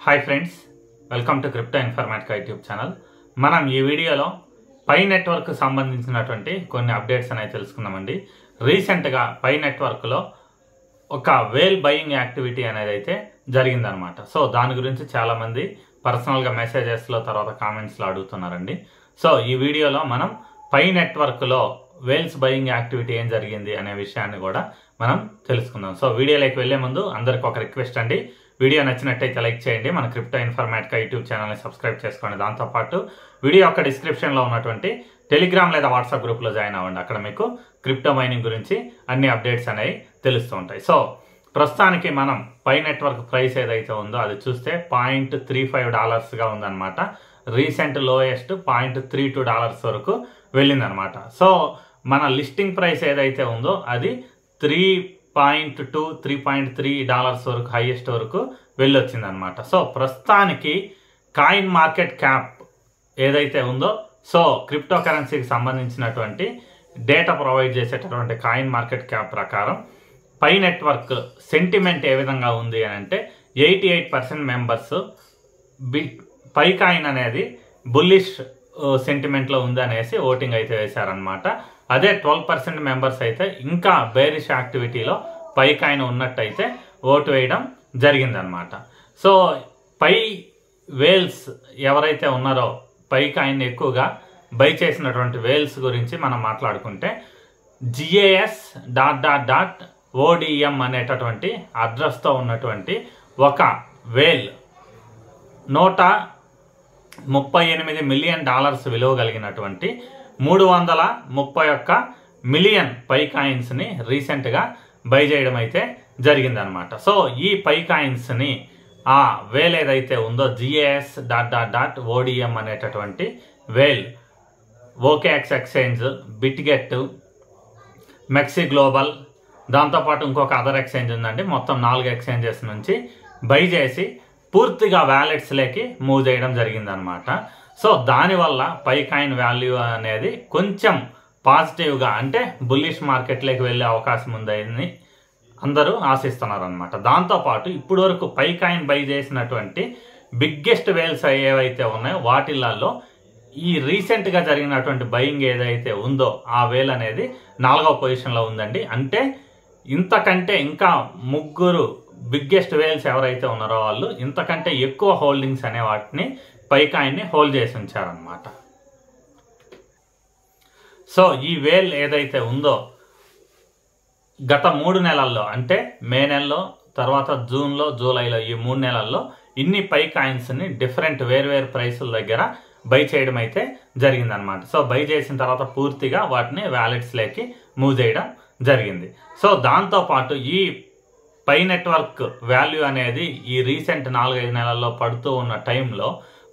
Hi friends, welcome to crypto Informatica YouTube channel. మనం ఈ వీడియోలో పై నెట్వర్క్ సంబంధించినటువంటి కొన్ని అప్డేట్స్ అనేవి తెలుసుకుందామండి. రీసెంట్గా పై నెట్వర్క్లో ఒక వేల్ బయింగ్ యాక్టివిటీ అనేది అయితే జరిగిందనమాట. సో దాని గురించి చాలామంది పర్సనల్గా మెసేజెస్లో తర్వాత కామెంట్స్లో అడుగుతున్నారండి. సో ఈ వీడియోలో మనం పై నెట్వర్క్లో వేల్స్ బయింగ్ యాక్టివిటీ ఏం జరిగింది అనే విషయాన్ని కూడా మనం తెలుసుకుందాం. సో వీడియోలోకి వెళ్లే ముందు అందరికి ఒక రిక్వెస్ట్ అండి, వీడియో నచ్చినట్టయితే లైక్ చేయండి, మన క్రిప్టో ఇన్ఫర్మేటికా యూట్యూబ్ ఛానల్ని సబ్స్క్రైబ్ చేసుకోండి. దాంతోపాటు వీడియో యొక్క డిస్క్రిప్షన్లో ఉన్నటువంటి టెలిగ్రామ్ లేదా వాట్సాప్ గ్రూప్లో జాయిన్ అవ్వండి. అక్కడ మీకు క్రిప్టో మైనింగ్ గురించి అన్ని అప్డేట్స్ అనేవి తెలుస్తూ ఉంటాయి. సో ప్రస్తుతానికి మనం పై నెట్వర్క్ ప్రైస్ ఏదైతే ఉందో అది చూస్తే $0.35గా ఉందన్నమాట. రీసెంట్ లోయెస్ట్ $0.32 వరకు వెళ్ళిందనమాట. సో మన లిస్టింగ్ ప్రైస్ ఏదైతే ఉందో అది $3.3 వరకు హైయెస్ట్ వరకు వెళ్ళొచ్చింది అనమాట. సో ప్రస్తుతానికి కాయిన్ మార్కెట్ క్యాప్ ఏదైతే ఉందో, సో క్రిప్టో కరెన్సీకి సంబంధించినటువంటి డేటా ప్రొవైడ్ చేసేటటువంటి కాయిన్ మార్కెట్ క్యాప్ ప్రకారం పై నెట్వర్క్ సెంటిమెంట్ ఏ విధంగా ఉంది అని అంటే 88% మెంబర్స్ పై కాయిన్ అనేది బుల్లిష్ సెంటిమెంట్లో ఉంది అనేసి ఓటింగ్ అయితే వేశారనమాట. అదే 12% మెంబర్స్ అయితే ఇంకా బేరిష్ యాక్టివిటీలో పై కాయిన్ ఉన్నట్టయితే ఓటు వేయడం జరిగిందనమాట. సో పై వేల్స్ ఎవరైతే ఉన్నారో పై కాయిన్ ఎక్కువగా బై చేసినటువంటి వేల్స్ గురించి మనం మాట్లాడుకుంటే GAS.ODM అనేటటువంటి అడ్రస్తో ఉన్నటువంటి ఒక వేల్ $138 మిలియన్ విలువ కలిగినటువంటి 331 మిలియన్ పై కాయిన్స్ని రీసెంట్గా బై చేయడం అయితే జరిగిందనమాట. సో ఈ పై కాయిన్స్ని ఆ వేల్ ఏదైతే ఉందో GAS.ODM అనేటటువంటి వేల్ OKX ఎక్స్చేంజ్, బిట్గెట్, మెక్సీ గ్లోబల్, దాంతోపాటు ఇంకొక అదర్ ఎక్స్చేంజ్ ఉందండి. మొత్తం 4 ఎక్స్చేంజెస్ నుంచి బై చేసి పూర్తిగా వ్యాలెట్స్లోకి మూవ్ చేయడం జరిగిందనమాట. సో దానివల్ల పై కాయిన్ వాల్యూ అనేది కొంచెం పాజిటివ్గా అంటే బుల్లిష్ మార్కెట్లోకి వెళ్ళే అవకాశం ఉందని అందరూ ఆశిస్తున్నారు అనమాట. దాంతోపాటు ఇప్పుడు వరకు పై కాయిన్ బై చేసినటువంటి బిగ్గెస్ట్ వేల్స్ ఏవైతే ఉన్నాయో వాటిల్లో ఈ రీసెంట్గా జరిగినటువంటి బయింగ్ ఏదైతే ఉందో ఆ వేల్ అనేది 4వ పొజిషన్లో ఉందండి. అంటే ఇంతకంటే ఇంకా 3 బిగ్గెస్ట్ వేల్స్ ఎవరైతే ఉన్నారో వాళ్ళు ఇంతకంటే ఎక్కువ హోల్డింగ్స్ అనే వాటిని పై కాయిన్ని హోల్డ్ చేసి ఉంచారనమాట. సో ఈ వేల్ ఏదైతే ఉందో గత 3 నెలల్లో అంటే మే నెలలో, తర్వాత జూన్లో, జూలైలో ఈ 3 నెలల్లో ఇన్ని పై కాయిన్స్ని డిఫరెంట్ వేరు ప్రైసుల దగ్గర బై చేయడం అయితే జరిగిందనమాట. సో బై చేసిన తర్వాత పూర్తిగా వాటిని వ్యాలెట్స్లోకి మూవ్ చేయడం జరిగింది. సో దాంతోపాటు ఈ పై నెట్వర్క్ వాల్యూ అనేది ఈ రీసెంట్ 4-5 నెలల్లో పడుతూ ఉన్న టైంలో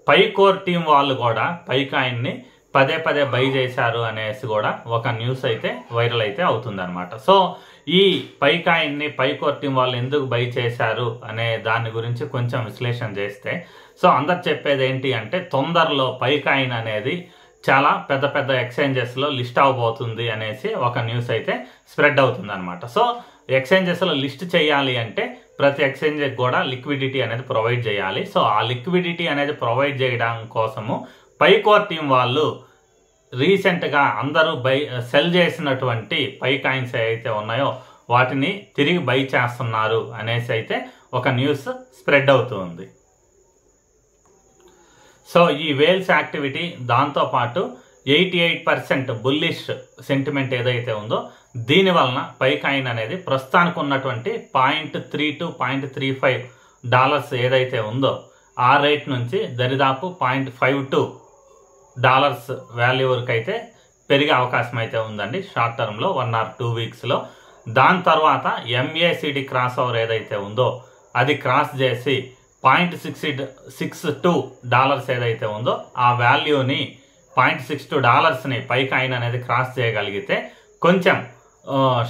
పై కోర్ టీం వాళ్ళు కూడా పై కాయిన్ని పదే బై చేశారు అనేసి కూడా ఒక న్యూస్ అయితే వైరల్ అయితే అవుతుందన్నమాట. సో ఈ పై కాయిన్ని పై కోర్ టీం వాళ్ళు ఎందుకు బై చేశారు అనే దాని గురించి కొంచెం విశ్లేషణ చేస్తే, సో అందరు చెప్పేది ఏంటి అంటే తొందరలో పై కాయిన్ అనేది చాలా పెద్ద ఎక్స్చేంజెస్లో లిస్ట్ అవ్వబోతుంది అనేసి ఒక న్యూస్ అయితే స్ప్రెడ్ అవుతుంది అనమాట. సో ఎక్స్చేంజెస్లో లిస్ట్ చేయాలి అంటే ప్రతి ఎక్స్చేంజ్కి కూడా లిక్విడిటీ అనేది ప్రొవైడ్ చేయాలి. సో ఆ లిక్విడిటీ అనేది ప్రొవైడ్ చేయడం కోసము పై కోర్ టీం వాళ్ళు రీసెంట్గా అందరూ సెల్ చేసినటువంటి పై కాయిన్స్ ఏవైతే ఉన్నాయో వాటిని తిరిగి బై చేస్తున్నారు అనేసి అయితే ఒక న్యూస్ స్ప్రెడ్ అవుతుంది. సో ఈ వేల్స్ యాక్టివిటీ దాంతోపాటు 88% బుల్లిష్ సెంటిమెంట్ ఏదైతే ఉందో దీనివలన పై కాయిన్ అనేది ప్రస్తుతానికి ఉన్నటువంటి $0.3-0.35 ఏదైతే ఉందో ఆ రేట్ నుంచి దరిదాపు $0.52 వాల్యూ వరకు అయితే పెరిగే అవకాశం అయితే ఉందండి షార్ట్ టర్మ్లో 1 or 2 వీక్స్లో. దాని తర్వాత MACD క్రాస్ ఓవర్ ఏదైతే ఉందో అది క్రాస్ చేసి $0.62 ఏదైతే ఉందో ఆ వాల్యూని $0.62ని పై కాయిన్ అనేది క్రాస్ చేయగలిగితే కొంచెం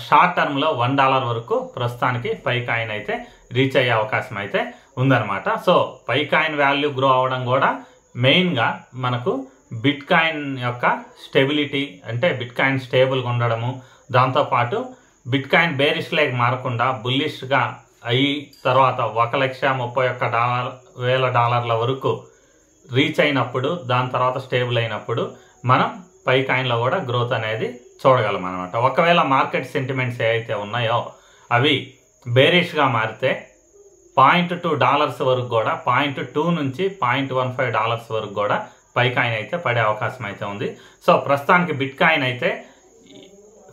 షార్ట్ టర్మ్లో $1 వరకు ప్రస్తుతానికి పై కాయిన్ అయితే రీచ్ అయ్యే అవకాశం అయితే ఉందన్నమాట. So Pi coin value grow అవ్వడం కూడా మెయిన్గా మనకు బిట్ కాయిన్ యొక్క స్టెబిలిటీ అంటే బిట్ కాయిన్ స్టేబుల్గా ఉండడము, దాంతోపాటు బిట్ కాయిన్ బేరిష్ లేక మారకుండా బుల్లిష్గా అయ్యి తర్వాత $1,31,000 వరకు రీచ్ అయినప్పుడు, దాని తర్వాత స్టేబుల్ అయినప్పుడు మనం పై కాయిన్లో కూడా గ్రోత్ అనేది చూడగలం అనమాట. ఒకవేళ మార్కెట్ సెంటిమెంట్స్ ఏవైతే ఉన్నాయో అవి బేరిష్గా మారితే $0.2 వరకు కూడా, $0.2 నుంచి $0.15 వరకు కూడా పై కాయిన్ అయితే పడే అవకాశం అయితే ఉంది. సో ప్రస్తుతానికి బిట్ కాయిన్ అయితే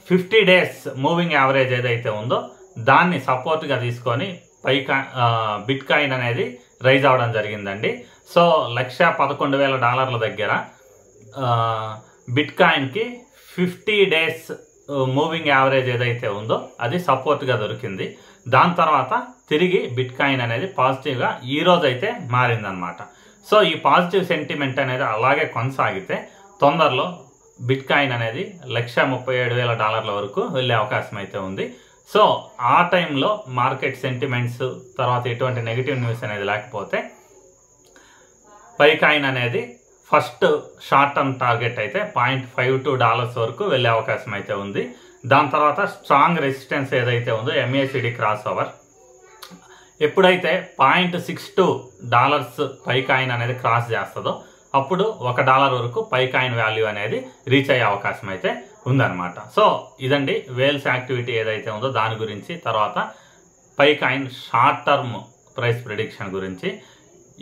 50 days మూవింగ్ యావరేజ్ ఏదైతే ఉందో దాన్ని సపోర్ట్గా తీసుకొని బిట్ కాయిన్ అనేది రైజ్ అవ్వడం జరిగిందండి. సో $1,11,000 దగ్గర బిట్ కాయిన్కి 50 days మూవింగ్ యావరేజ్ ఏదైతే ఉందో అది సపోర్ట్గా దొరికింది. దాని తర్వాత తిరిగి బిట్ కాయిన్ అనేది పాజిటివ్గా ఈరోజు అయితే మారిందనమాట. సో ఈ పాజిటివ్ సెంటిమెంట్ అనేది అలాగే కొనసాగితే తొందరలో బిట్ కాయిన్ అనేది $1,37,000 వరకు వెళ్ళే అవకాశం అయితే ఉంది. సో ఆ టైంలో మార్కెట్ సెంటిమెంట్స్ తర్వాత ఎటువంటి నెగిటివ్ న్యూస్ అనేది లేకపోతే పై కాయిన్ అనేది ఫస్ట్ షార్ట్ టర్మ్ టార్గెట్ అయితే $0.52 వరకు వెళ్ళే అవకాశం అయితే ఉంది. దాని తర్వాత స్ట్రాంగ్ రెసిస్టెన్స్ ఏదైతే ఉందో MACD క్రాస్ ఓవర్ ఎప్పుడైతే $0.62 పై కాయిన్ అనేది క్రాస్ చేస్తుందో అప్పుడు $1 వరకు పై కాయిన్ వాల్యూ అనేది రీచ్ అయ్యే అవకాశం అయితే ఉందన్నమాట. సో ఇదండి వేల్స్ యాక్టివిటీ ఏదైతే ఉందో దాని గురించి, తర్వాత pi coin short term price prediction గురించి.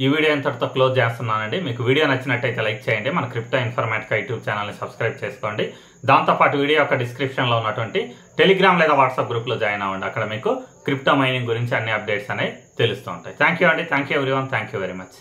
ఈ వీడియో ఇంతటితో క్లోజ్ చేస్తున్నానండి. మీకు వీడియో నచ్చినట్టయితే లైక్ చేయండి. మన క్రిప్టో ఇన్ఫర్మేటికా యూట్యూబ్ ఛానల్ని సబ్స్క్రైబ్ చేసుకోండి. దాంతోపాటు వీడియో యొక్క డిస్క్రిప్షన్లో ఉన్నటువంటి టెలిగ్రామ్ లేదా వాట్సాప్ గ్రూప్లో జాయిన్ అవ్వండి. అక్కడ మీకు క్రిప్టో మైనింగ్ గురించి అన్ని అప్డేట్స్ అనేవి తెలుస్తూ ఉంటాయి. థ్యాంక్ యూ అండి. Thank you everyone. Thank you very much.